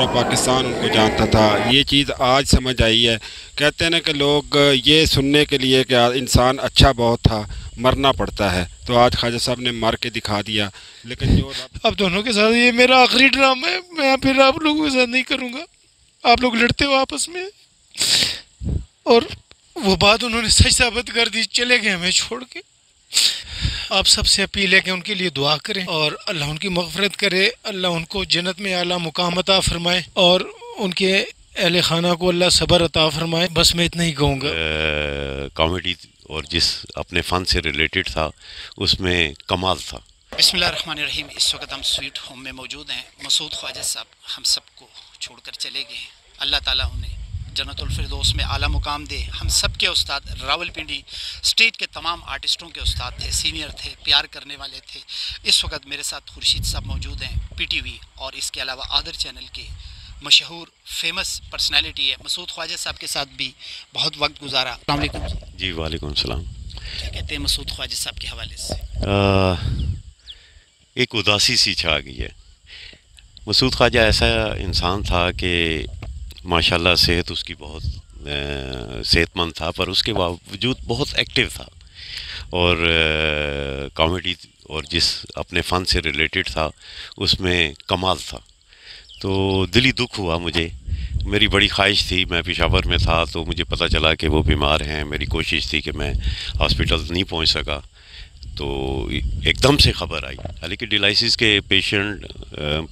پورا پاکستان ان کو جانتا تھا. یہ چیز آج سمجھ آئی ہے. کہتے ہیں نا کہ لوگ یہ سننے کے لیے کہ انسان اچھا بہت تھا مرنا پڑتا ہے, تو آج خواجہ صاحب نے مر کے دکھا دیا. لیکن جو اب دونوں کے ساتھ یہ میرا آخری ڈرامہ ہے, میں پھر آپ لوگوں کے ساتھ نہیں کروں گا. آپ لوگ لڑتے ہو آپس میں, اور وہ بات انہوں نے سچ ثابت کر دی, چلے گئے ہمیں چھوڑ کے. آپ سب سے اپیل ہے کہ ان کے لیے دعا کریں اور اللہ ان کی مغفرت کرے, اللہ ان کو جنت میں اعلیٰ مقام عطا فرمائے, اور ان کے اہل خانہ کو اللہ صبر عطا فرمائے. بس میں اتنا ہی کہوں گا. کامیڈی اور جس اپنے فن سے ریلیٹڈ تھا اس میں کمال تھا. بسم اللہ الرحمن الرحیم. اس وقت ہم سویٹ ہوم میں موجود ہیں. مسعود خواجہ صاحب ہم سب کو چھوڑ کر چلے گئے ہیں. اللہ تعالیٰ انہیں جنت الفردوس میں اعلیٰ مقام دے. ہم سب کے استاد, راول پنڈی اسٹیٹ کے تمام آرٹسٹوں کے استاد تھے, سینئر تھے, پیار کرنے والے تھے. اس وقت میرے ساتھ خورشید صاحب موجود ہیں, پی ٹی وی اور اس کے علاوہ آدر چینل کے مشہور فیمس پرسنالٹی ہے. مسعود خواجہ صاحب کے ساتھ بھی بہت وقت گزارا. السلام علیکم. جی وعلیکم السلام. کیا کہتے ہیں مسعود خواجہ صاحب کے حوالے سے؟ ایک اداسی سی چھا گئی ہے. مسعود خواجہ ایسا انسان تھا کہ ماشاءاللہ صحت اس کی بہت صحت مند تھا, پر اس کے باوجود بہت ایکٹیو تھا, اور کامیڈی اور جس اپنے فن سے ریلیٹڈ تھا اس میں کمال تھا. تو دلی دکھ ہوا مجھے. میری بڑی خواہش تھی, میں پشاور میں تھا تو مجھے پتہ چلا کہ وہ بیمار ہیں. میری کوشش تھی کہ میں ہاسپٹل نہیں پہنچ سکا, تو ایک دم سے خبر آئی. حالانکہ ڈیلائسس کے پیشنٹ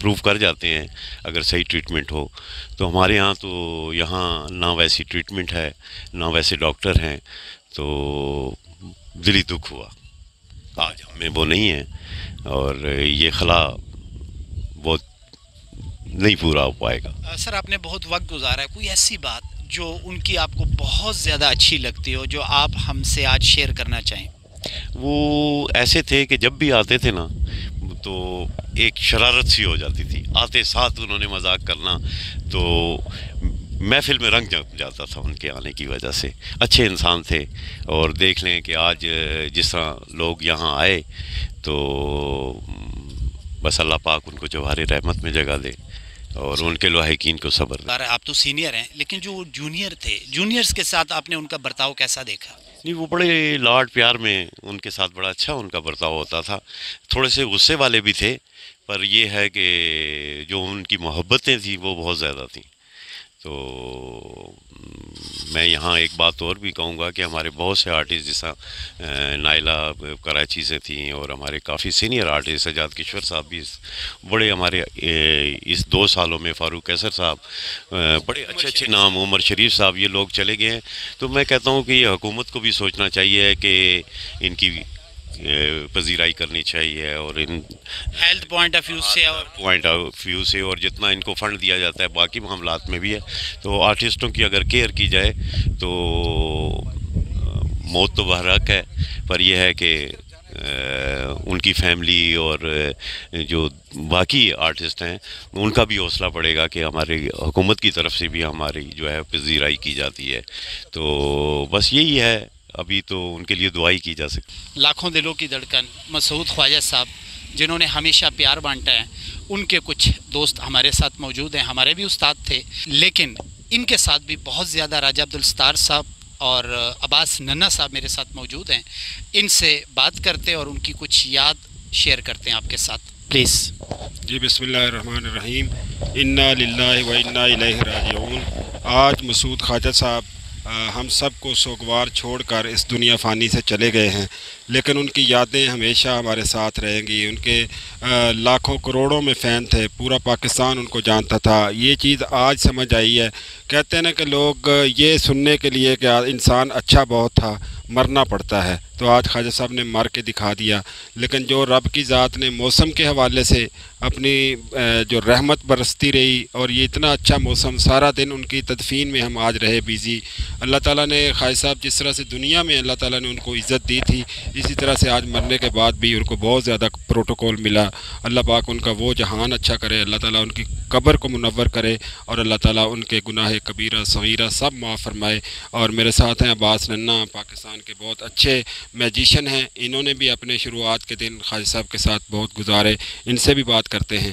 پروو کر جاتے ہیں اگر صحیح ٹریٹمنٹ ہو, تو ہمارے ہاں تو یہاں نہ ویسی ٹریٹمنٹ ہے نہ ویسے ڈاکٹر ہیں. تو دلی دکھ ہوا. آج ہمیں وہ نہیں ہے, اور یہ خلا وہ نہیں پورا ہو پائے گا. سر آپ نے بہت وقت گزارا ہے, کوئی ایسی بات جو ان کی آپ کو بہت زیادہ اچھی لگتی ہو جو آپ ہم سے آج شیئر کرنا چاہیں؟ وہ ایسے تھے کہ جب بھی آتے تھے نا تو ایک شرارت سی ہو جاتی تھی. آتے ساتھ انہوں نے مذاق کرنا, تو محفل میں رنگ جاتا تھا ان کے آنے کی وجہ سے. اچھے انسان تھے, اور دیکھ لیں کہ آج جس طرح لوگ یہاں آئے تو بس اللہ پاک ان کو جوہر رحمت میں جگہ دے, اور ان کے لاحقین کو صبر دے. آپ تو سینئر ہیں, لیکن جو جونیئر تھے, جونیئرز کے ساتھ آپ نے ان کا برتاؤ کیسا دیکھا؟ نہیں, وہ بڑے لاڈ پیار میں ان کے ساتھ بڑا اچھا ان کا برتاؤ ہوتا تھا. تھوڑے سے غصے والے بھی تھے, پر یہ ہے کہ جو ان کی محبتیں تھیں وہ بہت زیادہ تھیں. تو میں یہاں ایک بات اور بھی کہوں گا کہ ہمارے بہت سے آرٹسٹ جیسا نائلہ کراچی سے تھیں, اور ہمارے کافی سینئر آرٹسٹ سجاد کشور صاحب بھی بڑے ہمارے اس 2 سالوں میں, فاروق قیصر صاحب بڑے اچھے اچھے نام, عمر شریف صاحب, یہ لوگ چلے گئے ہیں. تو میں کہتا ہوں کہ یہ حکومت کو بھی سوچنا چاہیے کہ ان کی پذیرائی کرنی چاہیے, اور ان ہیلتھ پوائنٹ آف ویو سے اور جتنا ان کو فنڈ دیا جاتا ہے باقی معاملات میں بھی ہے, تو آرٹسٹوں کی اگر کیئر کی جائے تو موت تو بہرحق ہے, پر یہ ہے کہ ان کی فیملی اور جو باقی آرٹسٹ ہیں ان کا بھی حوصلہ بڑھے گا کہ ہماری حکومت کی طرف سے بھی ہماری جو ہے پذیرائی کی جاتی ہے. تو بس یہی ہے, ابھی تو ان کے لیے دعائی کی جا سکتی. لاکھوں دلوں کی دھڑکن مسعود خواجہ صاحب جنہوں نے ہمیشہ پیار بانٹا ہے, ان کے کچھ دوست ہمارے ساتھ موجود ہیں, ہمارے بھی استاد تھے, لیکن ان کے ساتھ بھی بہت زیادہ راجہ عبدالستار صاحب اور عباس ننا صاحب میرے ساتھ موجود ہیں. ان سے بات کرتے اور ان کی کچھ یاد شیئر کرتے ہیں آپ کے ساتھ, پلیز. جی بسم اللہ الرحمن الرحیم. انا للہ و انا الیہ راجعون. آج مسعود خواجہ صاحب ہم سب کو سوگوار چھوڑ کر اس دنیا فانی سے چلے گئے ہیں, لیکن ان کی یادیں ہمیشہ ہمارے ساتھ رہیں گی. ان کے لاکھوں کروڑوں میں فین تھے, پورا پاکستان ان کو جانتا تھا. یہ چیز آج سمجھ آئی ہے. کہتے ہیں نا کہ لوگ یہ سننے کے لیے کہ انسان اچھا بہت تھا مرنا پڑتا ہے, تو آج خواجہ صاحب نے مر کے دکھا دیا. لیکن جو رب کی ذات نے موسم کے حوالے سے اپنی جو رحمت برستی رہی, اور یہ اتنا اچھا موسم, سارا دن ان کی تدفین میں ہم آج رہے بیزی. اللہ تعالیٰ نے خواجہ صاحب جس طرح سے دنیا میں اللہ تعالیٰ نے ان کو عزت دی تھی, اسی طرح سے آج مرنے کے بعد بھی ان کو بہت زیادہ پروٹوکول ملا. اللہ پاک ان کا وہ جہان اچھا کرے, اللہ تعالیٰ ان کی قبر کو منور کرے, اور اللہ تعالیٰ ان کے گناہ کبیرہ صغیرہ سب معاف فرمائے. اور میرے ساتھ ہیں عباس ننا, پاکستان کے بہت اچھے میوزیشین ہیں. انہوں نے بھی اپنے شروعات کے دن خواجہ صاحب کے ساتھ بہت گزارے, ان سے بھی بات کرتے ہیں.